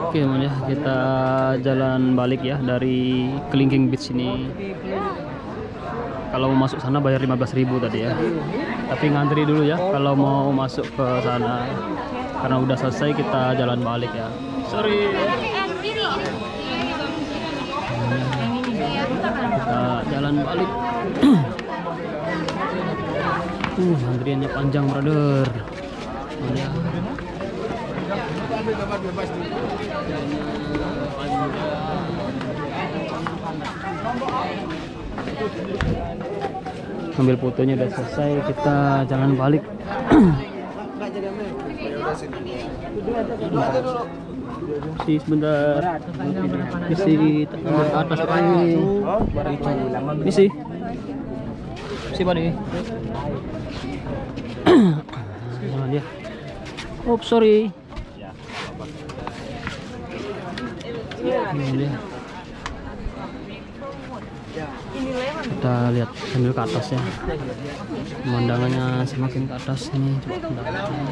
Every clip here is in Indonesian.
Oke teman ya, kita jalan balik ya dari Kelingking Beach ini. Kalau mau masuk sana bayar 15.000 tadi ya. Tapi ngantri dulu ya kalau mau masuk ke sana. Karena udah selesai kita jalan balik ya. Sorry. Kita jalan balik. Antriannya panjang, brother. Ya. Ambil fotonya udah selesai, kita jalan balik. Si sebentar. Isi ke atas ini. Isi. Si balik. Jangan dia. Oh, sorry. Ini dia. Kita lihat sambil ke atas ya. Pemandangannya semakin ke atas ini. Coba pemandangannya.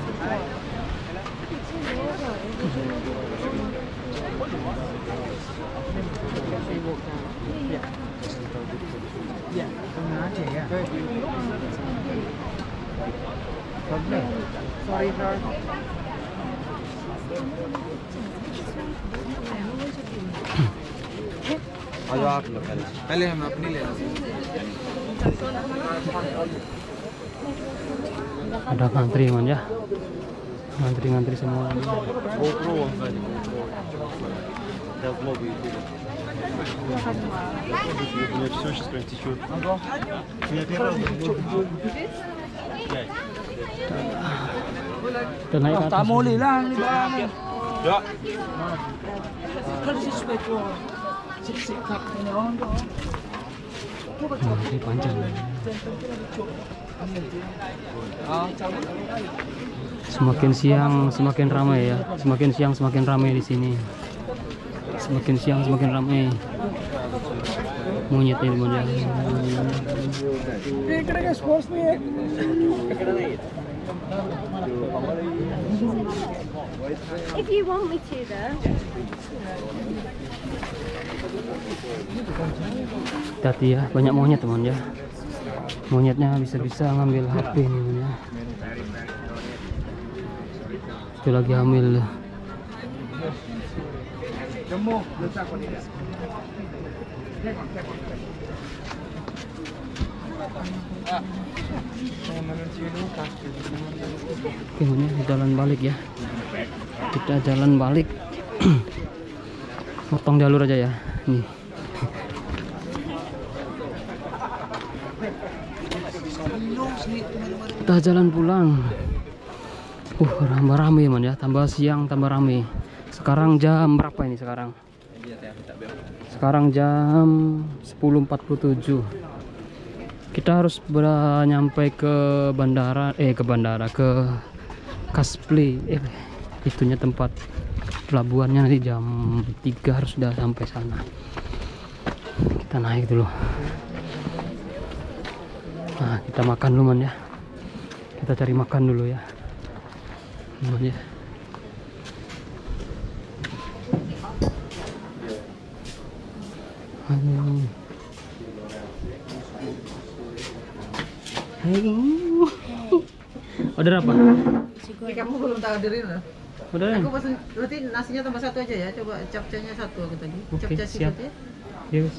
Sorry, sir. आजो आप लोग पहले हम अपनी ले लेंगे। Ada ngantri man ya, ngantri semua. Kita naik ke atas. Ya. Ini panjang. Semakin siang semakin ramai ya. Semakin siang semakin ramai di sini. Semakin siang semakin ramai. Monyet ini monyet. If you want me to though. Hati ya, banyak monyet teman ya. Monyetnya bisa-bisa ngambil HP ini teman ya. Itu lagi hamil. Oke, ini jalan balik ya. Kita jalan balik. Potong jalur aja ya. Nih. Kita jalan pulang. Tambah rame man ya. Tambah siang tambah rame. Sekarang jam berapa ini sekarang? Sekarang jam 10.47. Kita harus nyampe ke bandara, ke Kasplay. Itunya tempat pelabuhannya nanti jam 3 harus sudah sampai sana. Kita naik dulu. Nah, kita makan dulu man ya. Kita cari makan dulu ya. Man ya. Order apa? Kamu belum tahu orderin loh. Udah. Aku pesen berarti nasinya tambah satu aja ya. Coba capcanya satu aku tadi. Oke, Capca siap. seafood ya. Yes.